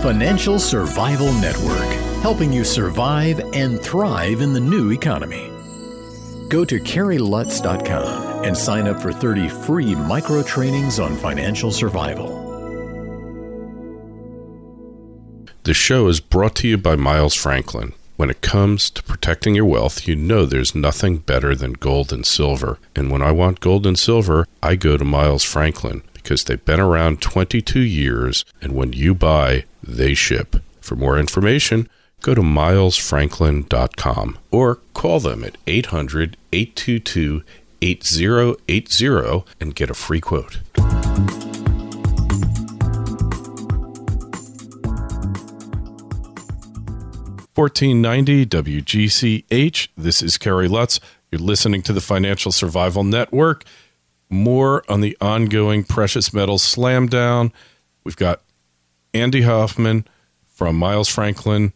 Financial Survival Network, helping you survive and thrive in the new economy. Go to CarrieLutz.com and sign up for 30 free micro trainings on financial survival. The show is brought to you by Miles Franklin. When it comes to protecting your wealth, you know there's nothing better than gold and silver. And when I want gold and silver, I go to Miles Franklin because they've been around 22 years, and when you buy, they ship. For more information, go to milesfranklin.com or call them at 800-822-8080 and get a free quote. 1490 WGCH. This is Carrie Lutz. You're listening to the Financial Survival Network. More on the ongoing precious metals slam down. We've got Andy Hoffman from Miles Franklin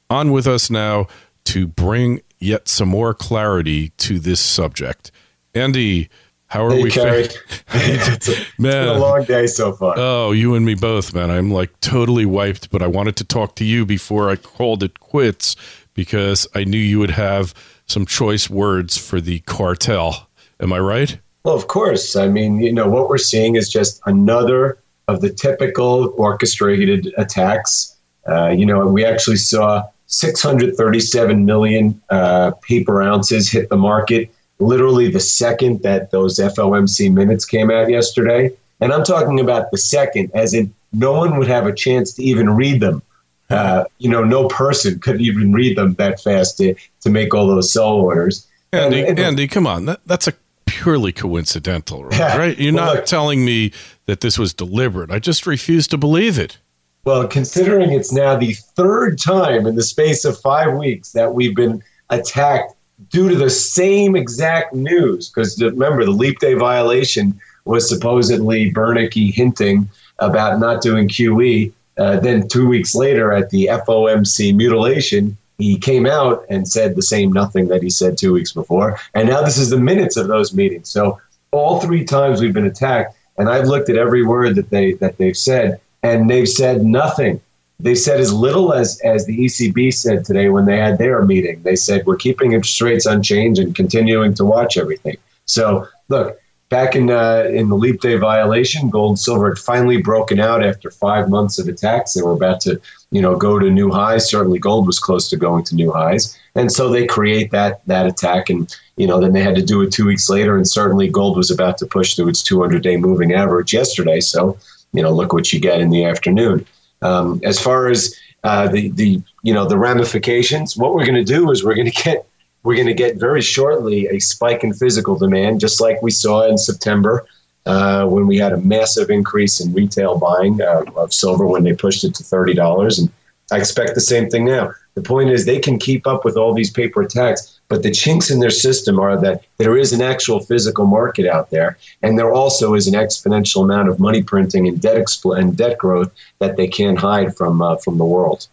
on with us now to bring yet some more clarity to this subject. Andy, how are we? Carrie. It's been a long day so far. Oh, you and me both, man. I'm like totally wiped, but I wanted to talk to you before I called it quits because I knew you would have some choice words for the cartel. Am I right? Well, of course. I mean, what we're seeing is just another of the typical orchestrated attacks. We actually saw 637 million paper ounces hit the market literally the second that those FOMC minutes came out yesterday. And I'm talking about the second, as in no one would have a chance to even read them. No person could even read them that fast to make all those sell orders. Andy, come on. That's a purely coincidental, right? You're not telling me that this was deliberate. I just refuse to believe it. Well, considering it's now the third time in the space of 5 weeks that we've been attacked due to the same exact news, because remember, the leap day violation was supposedly Bernanke hinting about not doing QE. Then 2 weeks later at the FOMC mutilation, he came out and said the same nothing that he said 2 weeks before. And now this is the minutes of those meetings. So all three times we've been attacked, and I've looked at every word that they've said, and they've said nothing. They said as little as the ECB said today when they had their meeting. They said, we're keeping interest rates unchanged and continuing to watch everything. So, look, back in the leap day violation, gold and silver had finally broken out after 5 months of attacks. They were about to, go to new highs. Certainly gold was close to going to new highs. And so they create that attack. And, then they had to do it 2 weeks later. And certainly gold was about to push through its 200-day moving average yesterday. So, look what you get in the afternoon. As far as the ramifications, what we're going to do is we're going to get very shortly a spike in physical demand, just like we saw in September when we had a massive increase in retail buying of silver when they pushed it to $30. And I expect the same thing now. The point is they can keep up with all these paper attacks, but the chinks in their system are that there is an actual physical market out there, and there also is an exponential amount of money printing and debt growth that they can't hide from the world.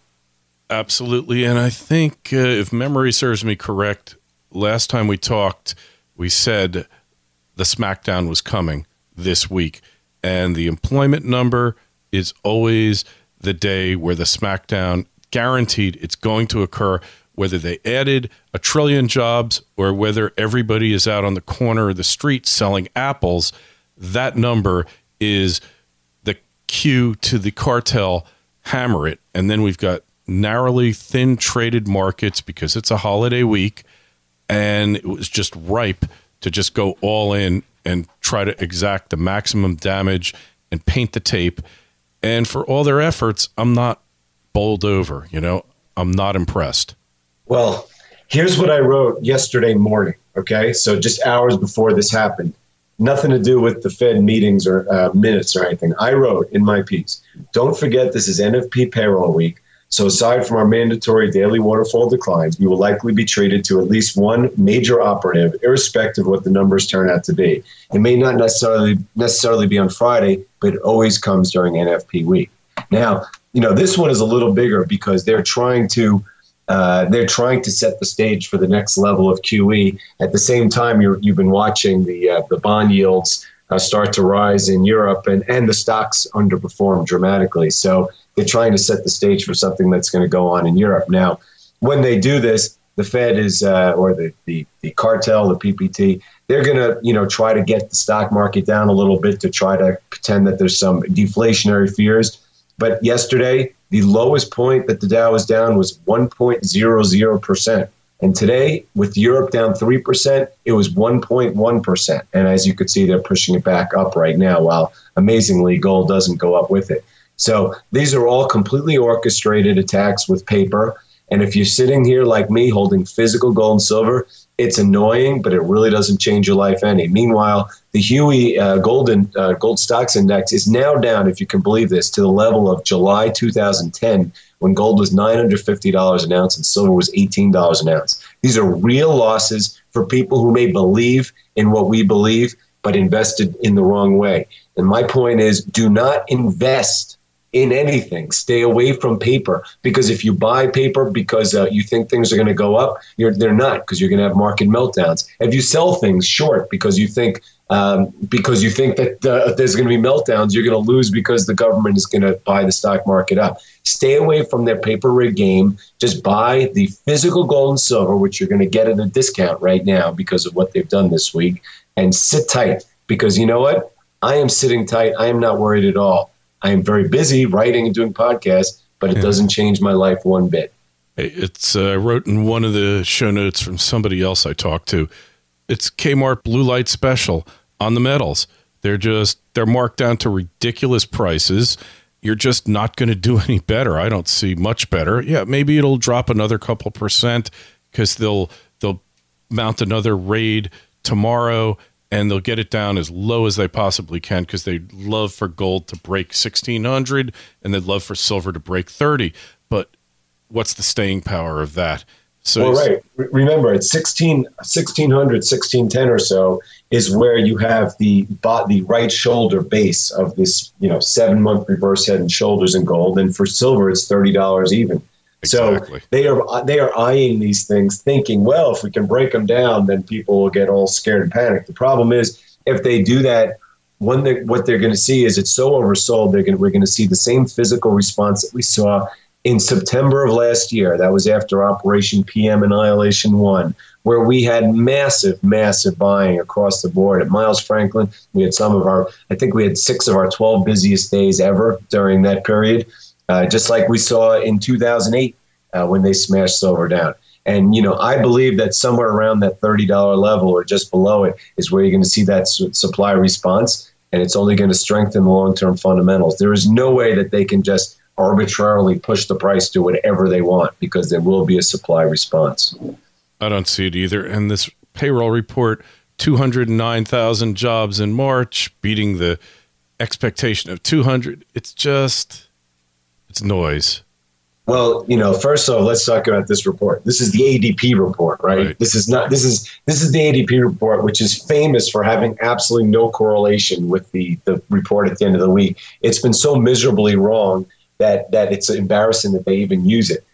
Absolutely, and I think if memory serves me correct, last time we talked, we said the smackdown was coming this week, and the employment number is always the day where the smackdown, guaranteed it's going to occur, whether they added 1 trillion jobs or whether everybody is out on the corner of the street selling apples. That number is the cue to the cartel hammer it. And then we've got narrowly thin traded markets because it's a holiday week, and it was just ripe to just go all in and try to exact the maximum damage and paint the tape. And for all their efforts, I'm not bowled over, I'm not impressed. Well, here's what I wrote yesterday morning, okay? So just hours before this happened. Nothing to do with the Fed meetings or minutes or anything. I wrote in my piece, don't forget this is NFP payroll week. So aside from our mandatory daily waterfall declines, we will likely be treated to at least one major operative, irrespective of what the numbers turn out to be. It may not necessarily be on Friday, but it always comes during NFP week. Now, this one is a little bigger because they're trying to set the stage for the next level of QE. At the same time, you've been watching the bond yields start to rise in Europe, and the stocks underperform dramatically. So they're trying to set the stage for something that's going to go on in Europe. Now, when they do this, the Fed is, or the cartel, the PPT, they're going to, try to get the stock market down a little bit to try to pretend that there's some deflationary fears. But yesterday, the lowest point that the Dow was down was 1.00%. And today, with Europe down 3%, it was 1.1%. And as you could see, they're pushing it back up right now, while amazingly, gold doesn't go up with it. So these are all completely orchestrated attacks with paper. And if you're sitting here like me holding physical gold and silver, it's annoying, but it really doesn't change your life any. Meanwhile, the Huey gold stocks index is now down, if you can believe this, to the level of July 2010, when gold was $950 an ounce and silver was $18 an ounce. These are real losses for people who may believe in what we believe, but invested in the wrong way. And my point is, do not invest in anything. Stay away from paper, because if you buy paper because you think things are going to go up, they're not, because you're going to have market meltdowns. If you sell things short because you think that there's going to be meltdowns, you're going to lose because the government is going to buy the stock market up. Stay away from their paper rig game. Just buy the physical gold and silver, which you're going to get at a discount right now because of what they've done this week, and sit tight, because you know what? I am sitting tight. I am not worried at all. I am very busy writing and doing podcasts, but it doesn't change my life one bit. It's I wrote in one of the show notes from somebody else I talked to. It's Kmart Blue Light Special on the metals. They're marked down to ridiculous prices. You're just not going to do any better. I don't see much better. Yeah, maybe it'll drop another couple percent because they'll mount another raid tomorrow, and they'll get it down as low as they possibly can, because they'd love for gold to break 1,600 and they'd love for silver to break 30. But what's the staying power of that? So, well, right. Remember, it's 1,600, 1,610 or so is where you have the right shoulder base of this, 7-month reverse head and shoulders in gold. And for silver, it's $30 even. Exactly. So they are eyeing these things, thinking, well, if we can break them down, then people will get all scared and panic. The problem is, if they do that, what they're going to see is it's so oversold. We're going to see the same physical response that we saw in September of last year. That was after Operation PM Annihilation 1, where we had massive buying across the board. At Miles Franklin, we had 6 of our 12 busiest days ever during that period. Just like we saw in 2008 when they smashed silver down. And, I believe that somewhere around that $30 level or just below it is where you're going to see that supply response, and it's only going to strengthen the long-term fundamentals. There is no way that they can just arbitrarily push the price to whatever they want, because there will be a supply response. I don't see it either. And this payroll report, 209,000 jobs in March, beating the expectation of 200. It's noise. Well, first off, let's talk about this report. This is the ADP report, right? This is the ADP report, which is famous for having absolutely no correlation with the report at the end of the week. It's been so miserably wrong that it's embarrassing that they even use it.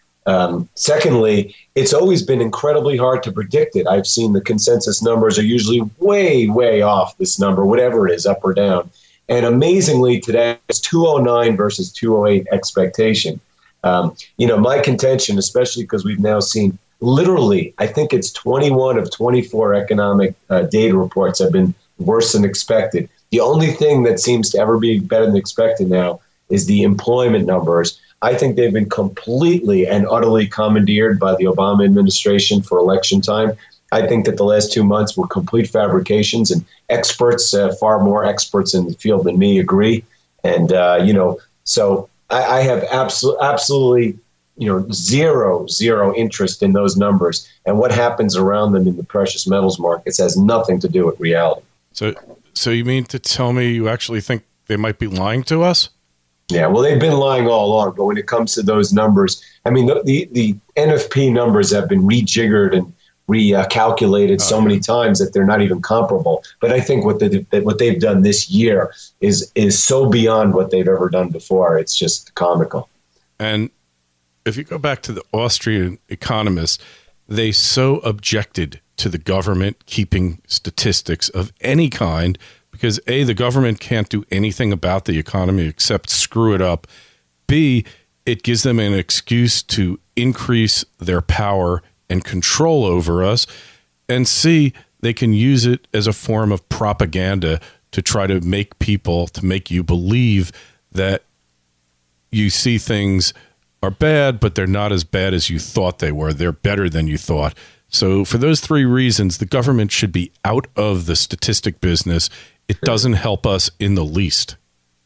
Secondly, it's always been incredibly hard to predict it. I've seen the consensus numbers are usually way, way off this number, whatever it is, up or down. And amazingly, today it's 209 versus 208 expectation. My contention, especially because we've now seen literally, I think it's 21 of 24 economic data reports have been worse than expected. The only thing that seems to ever be better than expected now is the employment numbers. I think they've been completely and utterly commandeered by the Obama administration for election time. I think that the last 2 months were complete fabrications, and experts, far more experts in the field than me, agree. And, so I have absolutely, zero interest in those numbers. And what happens around them in the precious metals markets has nothing to do with reality. So you mean to tell me you actually think they might be lying to us? Yeah, well, they've been lying all along. But when it comes to those numbers, I mean, the NFP numbers have been rejiggered and recalculated so many times that they're not even comparable. But I think what they've done this year is so beyond what they've ever done before. It's just comical. And if you go back to the Austrian economists, they so objected to the government keeping statistics of any kind because A, the government can't do anything about the economy except screw it up. B, it gives them an excuse to increase their power and control over us. And C, they can use it as a form of propaganda to try to make people, to make you believe that you see things are bad, but they're not as bad as you thought they were. They're better than you thought. So for those three reasons, the government should be out of the statistic business. It doesn't help us in the least.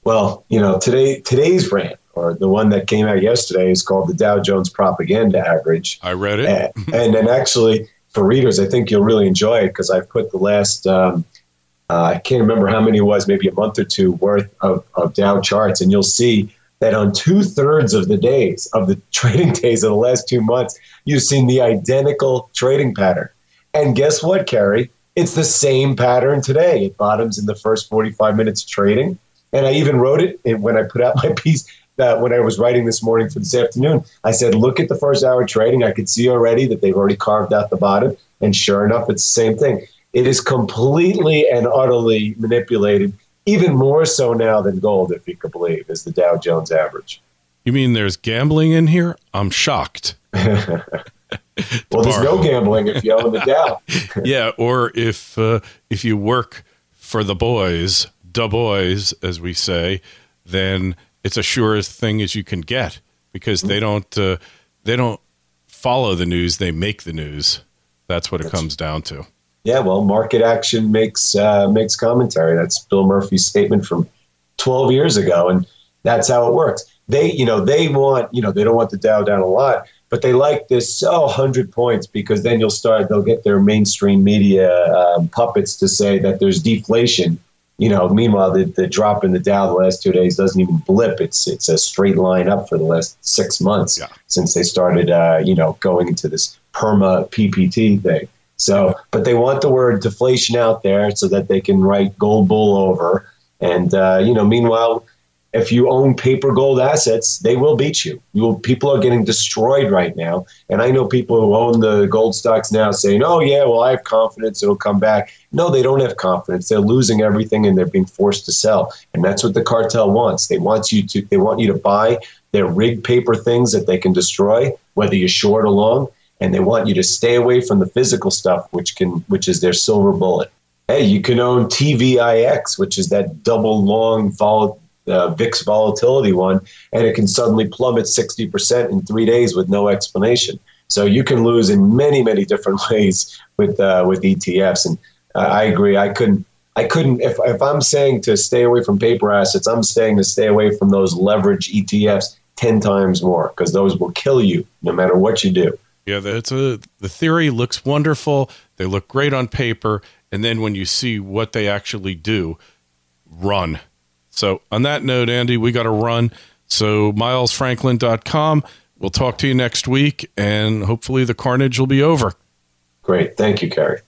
Well, today's rant, or the one that came out yesterday, is called the Dow Jones Propaganda Average. I read it. And then actually, for readers, I think you'll really enjoy it because I've put the last, I can't remember how many it was, maybe a month or two worth of Dow charts. And you'll see that on 2/3 of the days, of the trading days of the last 2 months, you've seen the identical trading pattern. And guess what, Kerry? It's the same pattern today. It bottoms in the first 45 minutes of trading. And I even wrote it when I put out my piece when I was writing this morning for this afternoon. I said, look at the first hour trading. I could see already that they've already carved out the bottom. And sure enough, it's the same thing. It is completely and utterly manipulated, even more so now than gold, if you could believe, is the Dow Jones average. You mean there's gambling in here? I'm shocked. Well, there's no gambling if you own the Dow. Yeah, or if you work for the boys, as we say, then it's a surest thing as you can get, because they don't follow the news, they make the news. That's what it comes down to. Yeah, well, market action makes commentary. That's Bill Murphy's statement from 12 years ago, and that's how it works. They want, they don't want the Dow down a lot, but they like this 100 points, because then they'll get their mainstream media puppets to say that there's deflation. Meanwhile, the drop in the Dow the last 2 days doesn't even blip. It's a straight line up for the last 6 months since they started, going into this perma PPT thing. So, but they want the word deflation out there so that they can write gold bull over. And, meanwhile, if you own paper gold assets, they will beat you. People are getting destroyed right now. And I know people who own the gold stocks now saying, oh, yeah, well, I have confidence it'll come back. No, they don't have confidence. They're losing everything and they're being forced to sell. And that's what the cartel wants. They want you to buy their rigged paper things that they can destroy, whether you're short or long. And they want you to stay away from the physical stuff, which is their silver bullet. Hey, you can own TVIX, which is that double long VIX volatility one, and it can suddenly plummet 60% in 3 days with no explanation. So you can lose in many, many different ways with ETFs. And I agree. I couldn't. If I'm saying to stay away from paper assets, I'm saying to stay away from those leverage ETFs 10 times more, because those will kill you no matter what you do. Yeah, the theory looks wonderful. They look great on paper. And then when you see what they actually do, run. So on that note, Andy, we got to run. So milesfranklin.com. We'll talk to you next week, and hopefully the carnage will be over. Great. Thank you, Kerry.